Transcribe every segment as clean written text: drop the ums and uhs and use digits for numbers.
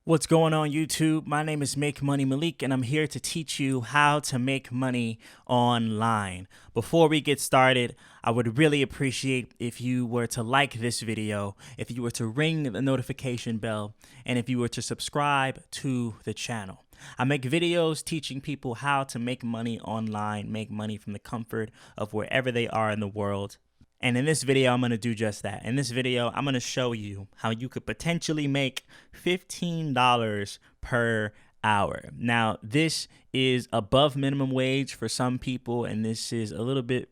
What's going on YouTube? My name is Make Money Malik and I'm here to teach you how to make money online. Before we get started, I would really appreciate if you were to like this video, if you were to ring the notification bell, and if you were to subscribe to the channel. I make videos teaching people how to make money online, make money from the comfort of wherever they are in the world. And in this video, I'm going to do just that. In this video, I'm going to show you how you could potentially make $15 per hour. Now, this is above minimum wage for some people, and this is a little bit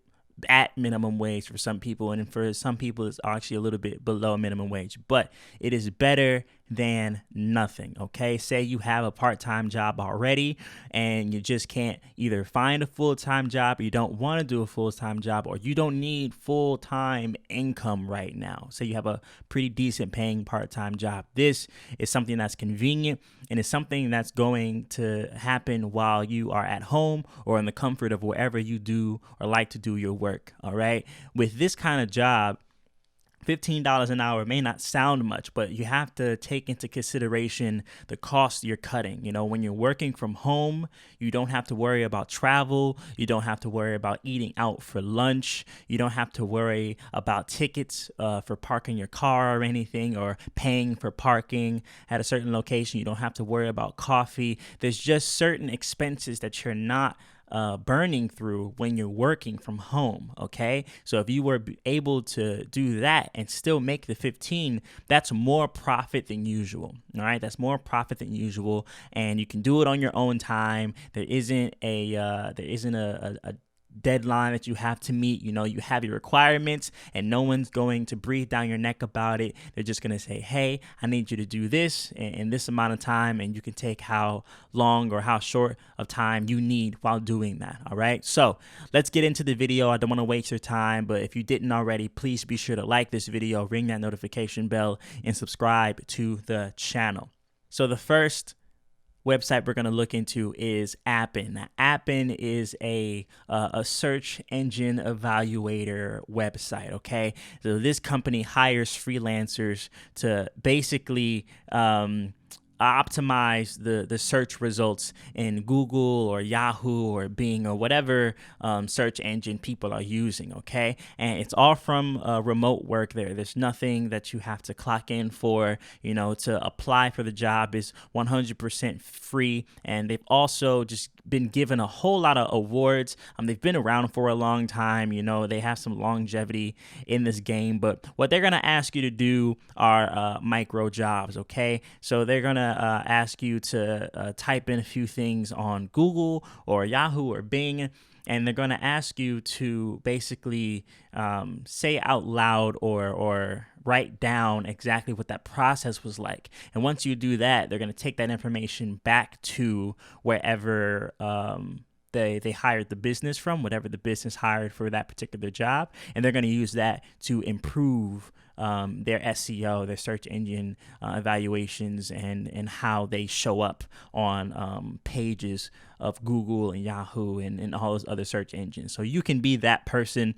at minimum wage for some people, and for some people it's actually a little bit below minimum wage, but it is better than nothing. Okay, say you have a part-time job already and you just can't either find a full-time job, or you don't want to do a full-time job, or you don't need full-time income right now. Say you have a pretty decent paying part-time job. This is something that's convenient, and it's something that's going to happen while you are at home or in the comfort of wherever you do or like to do your work. All right, with this kind of job, $15 an hour may not sound much, but you have to take into consideration the cost you're cutting. You know, when you're working from home, you don't have to worry about travel. You don't have to worry about eating out for lunch. You don't have to worry about tickets for parking your car or anything, or paying for parking at a certain location. You don't have to worry about coffee. There's just certain expenses that you're not burning through when you're working from home. Okay, so if you were able to do that and still make the 15, that's more profit than usual. All right, that's more profit than usual, and you can do it on your own time. There isn't a deadline that you have to meet. You know, you have your requirements, and no one's going to breathe down your neck about it. They're just going to say, hey, I need you to do this in this amount of time, and you can take how long or how short of time you need while doing that. All right, so let's get into the video. I don't want to waste your time, but if you didn't already, please be sure to like this video, ring that notification bell, and subscribe to the channel. So the first website we're going to look into is Appen. Now, Appen is a search engine evaluator website. Okay, so this company hires freelancers to basically optimize the search results in Google or Yahoo or Bing or whatever search engine people are using. Okay, and it's all from remote work. There's nothing that you have to clock in for. You know, to apply for the job is 100% free, and they've also just been given a whole lot of awards. They've been around for a long time. You know, they have some longevity in this game, but what they're going to ask you to do are micro jobs. Okay, so they're going to ask you to type in a few things on Google or Yahoo or Bing, and they're going to ask you to basically say out loud or write down exactly what that process was like. And once you do that, they're going to take that information back to wherever they hired the business from, whatever the business hired for that particular job, and they're going to use that to improve their SEO, their search engine evaluations, and how they show up on pages of Google and Yahoo and all those other search engines. So you can be that person.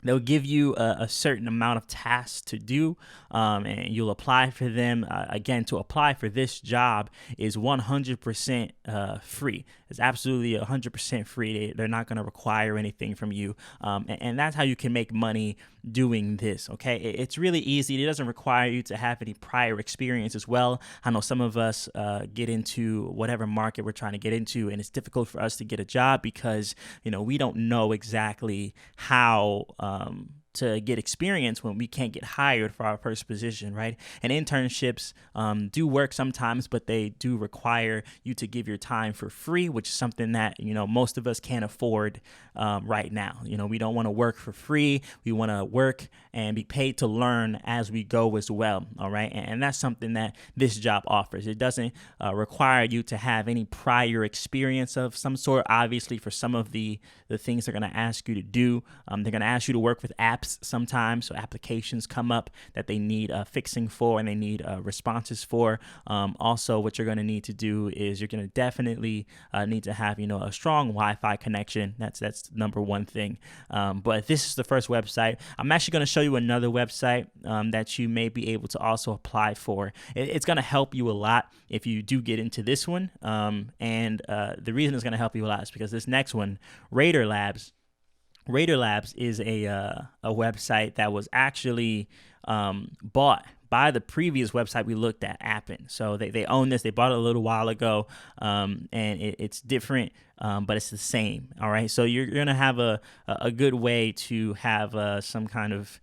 They'll give you a certain amount of tasks to do, and you'll apply for them. Again, to apply for this job is 100% free. It's absolutely 100% free. They're not going to require anything from you, and that's how you can make money doing this. Okay, it's really easy. It doesn't require you to have any prior experience as well. I know some of us get into whatever market we're trying to get into, and it's difficult for us to get a job because, you know, we don't know exactly how to get experience when we can't get hired for our first position, right? And internships do work sometimes, but they do require you to give your time for free, which is something that, you know, most of us can't afford right now. You know, we don't want to work for free. We want to work and be paid to learn as we go as well. All right, and that's something that this job offers. It doesn't require you to have any prior experience of some sort. Obviously, for some of the things they're going to ask you to do, they're going to ask you to work with Appen. apps sometimes. So applications come up that they need fixing for and they need responses for. Also, what you're going to need to do is you're going to definitely need to have, a strong Wi-Fi connection. That's number one thing. But this is the first website. I'm actually going to show you another website that you may be able to also apply for. It's going to help you a lot if you do get into this one. And the reason it's going to help you a lot is because this next one, Raider Labs is a website that was actually bought by the previous website we looked at, Appin. So they own this. They bought it a little while ago, and it's different, but it's the same. All right. So you're gonna have a good way to have some kind of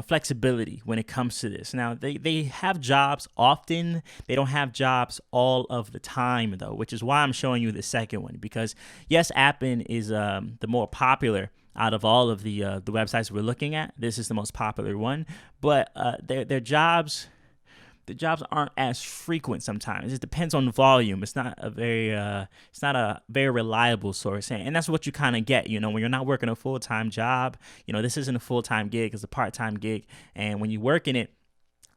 flexibility when it comes to this. Now, they have jobs often. They don't have jobs all of the time, though, which is why I'm showing you the second one. Because, yes, Appin is the more popular out of all of the websites we're looking at. This is the most popular one. But their jobs... the jobs aren't as frequent sometimes. It just depends on the volume. It's not a very reliable source, and that's what you kind of get. When you're not working a full-time job, this isn't a full-time gig; it's a part-time gig. And when you work in it,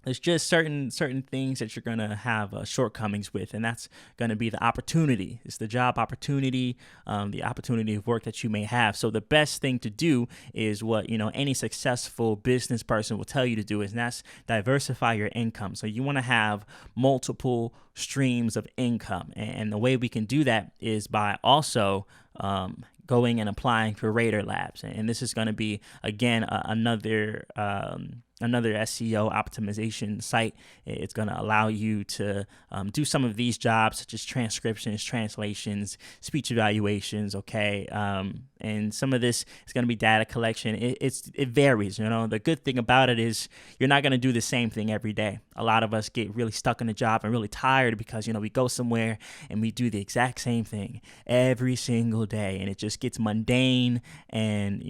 there's just certain things that you're gonna have shortcomings with, and that's gonna be the opportunity. It's the job opportunity, the opportunity of work that you may have. So the best thing to do is what any successful business person will tell you to do, and that's diversify your income. So you want to have multiple streams of income, and the way we can do that is by also going and applying for Raider Labs. And this is going to be, again, another SEO optimization site. It's going to allow you to do some of these jobs, such as transcriptions, translations, speech evaluations, okay? And some of this is going to be data collection. It varies, The good thing about it is you're not going to do the same thing every day. A lot of us get really stuck in a job and really tired because, we go somewhere and we do the exact same thing every single day, and it just gets mundane and,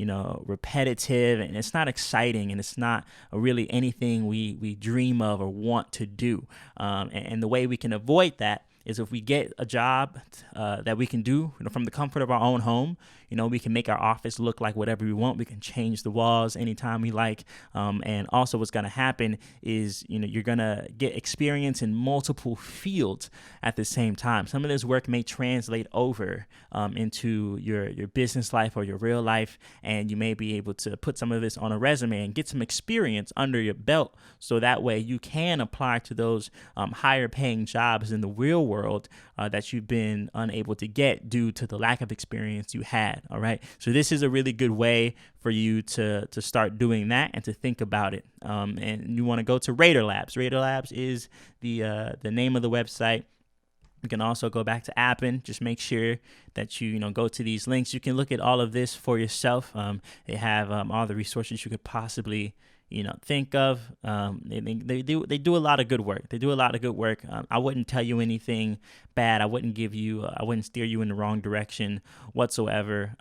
repetitive, and it's not exciting, and it's not really anything we dream of or want to do. And the way we can avoid that is if we get a job that we can do from the comfort of our own home. We can make our office look like whatever we want. We can change the walls anytime we like. And also what's going to happen is, you're going to get experience in multiple fields at the same time. Some of this work may translate over into your business life or your real life, and you may be able to put some of this on a resume and get some experience under your belt, so that way you can apply to those higher paying jobs in the real world that you've been unable to get due to the lack of experience you had. All right. So this is a really good way for you to start doing that and to think about it. And you want to go to Raider Labs. Raider Labs is the name of the website. You can also go back to Appin. Just make sure that you go to these links. You can look at all of this for yourself. They have all the resources you could possibly think of. They do a lot of good work. I wouldn't tell you anything bad. I wouldn't steer you in the wrong direction whatsoever.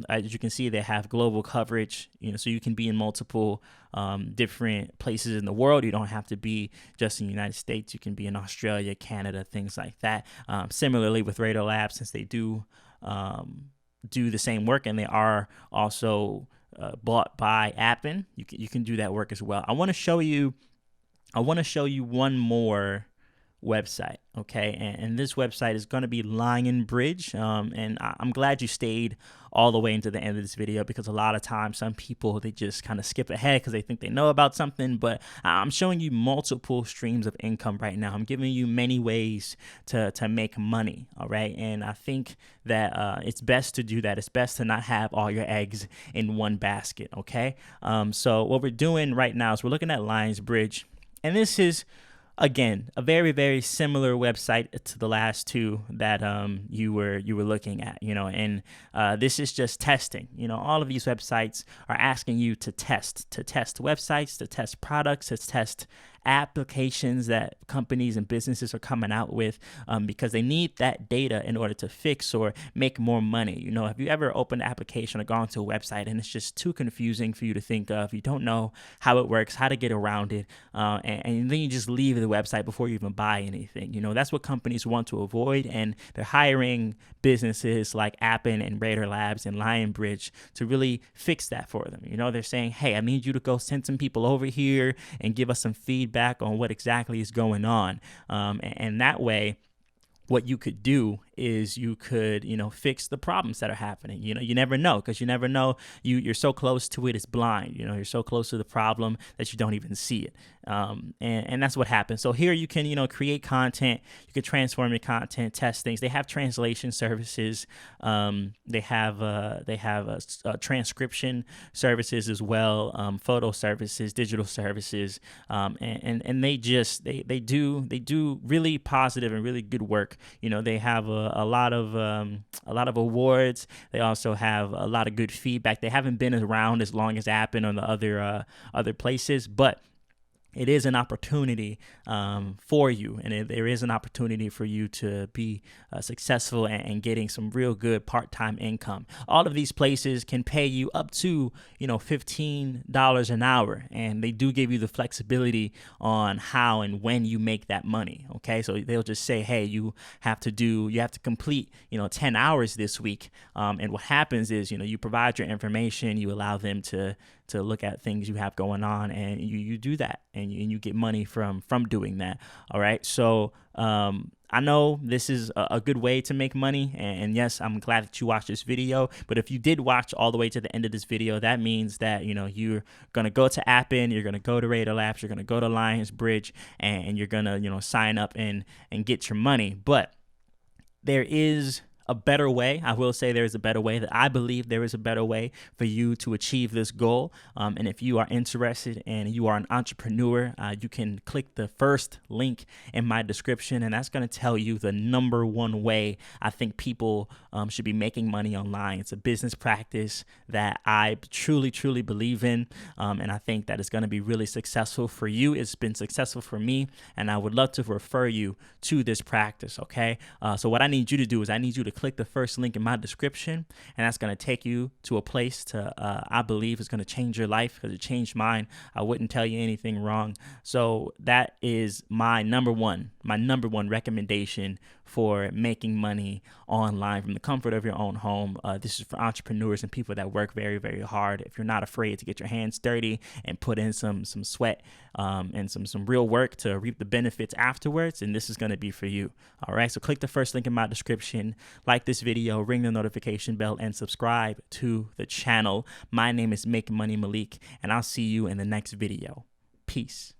As you can see, they have global coverage, so you can be in multiple different places in the world. You don't have to be just in the United States. You can be in Australia, Canada, things like that. Similarly with Raider Labs, since they do the same work, and they are also bought by Appin, you can do that work as well. I want to show you one more website, okay? And this website is going to be LionBridge. And I'm glad you stayed all the way into the end of this video, because a lot of times some people, they just kind of skip ahead because they think they know about something. But I'm showing you multiple streams of income right now. I'm giving you many ways to make money, all right? And I think that it's best to do that. It's best to not have all your eggs in one basket, okay? So what we're doing right now is we're looking at LionBridge, and this is, again, a very, very similar website to the last two that you were looking at, and this is just testing. All of these websites are asking you to test websites, to test products, to test applications that companies and businesses are coming out with because they need that data in order to fix or make more money. You know, have you ever opened an application or gone to a website and it's just too confusing for you to think of? You don't know how it works, how to get around it, and then you just leave the website before you even buy anything. You know, that's what companies want to avoid, and they're hiring businesses like Appen and Raider Labs and LionBridge to really fix that for them. You know, they're saying, hey, I need you to go send some people over here and give us some feedback on what exactly is going on. And that way, what you could do is you could, you know, fix the problems that are happening. You know, you never know, because you never know. You're so close to it, it's blind. You know, you're so close to the problem that you don't even see it. And that's what happens. So here you can, you know, create content. You can transform your content, test things. They have translation services. They have transcription services as well, photo services, digital services, and they do really positive and really good work. You know, they have a lot of awards. They also have a lot of good feedback. They haven't been around as long as Appen or the other places, but it is an opportunity for you, and there is an opportunity for you to be successful and getting some real good part-time income. All of these places can pay you up to, you know, $15 an hour, and they do give you the flexibility on how and when you make that money. Okay, so they'll just say, hey, you have to complete, you know, 10 hours this week, and what happens is, you know, you provide your information, you allow them to look at things you have going on, and you do that, and you get money from doing that. All right. So I know this is a good way to make money, and yes, I'm glad that you watched this video. But if you did watch all the way to the end of this video, that means that, you know, you're gonna go to Appen, you're gonna go to Raider Labs, you're gonna go to LionBridge, and you're gonna, you know, sign up and get your money. But there is a better way. I will say there is a better way, that I believe there is a better way for you to achieve this goal. And if you are interested and you are an entrepreneur, you can click the first link in my description, and that's going to tell you the number one way I think people should be making money online. It's a business practice that I truly, truly believe in, and I think that it's going to be really successful for you. It's been successful for me, and I would love to refer you to this practice, okay? So what I need you to do is I need you to click the first link in my description, and that's going to take you to a place to I believe is going to change your life, because it changed mine. I wouldn't tell you anything wrong. So that is my number one recommendation for making money online from the comfort of your own home. This is for entrepreneurs and people that work very, very hard. If you're not afraid to get your hands dirty and put in some sweat and some real work to reap the benefits afterwards, and this is going to be for you. All right, so click the first link in my description, like this video, ring the notification bell, and subscribe to the channel. My name is Make Money Malik, and I'll see you in the next video. Peace.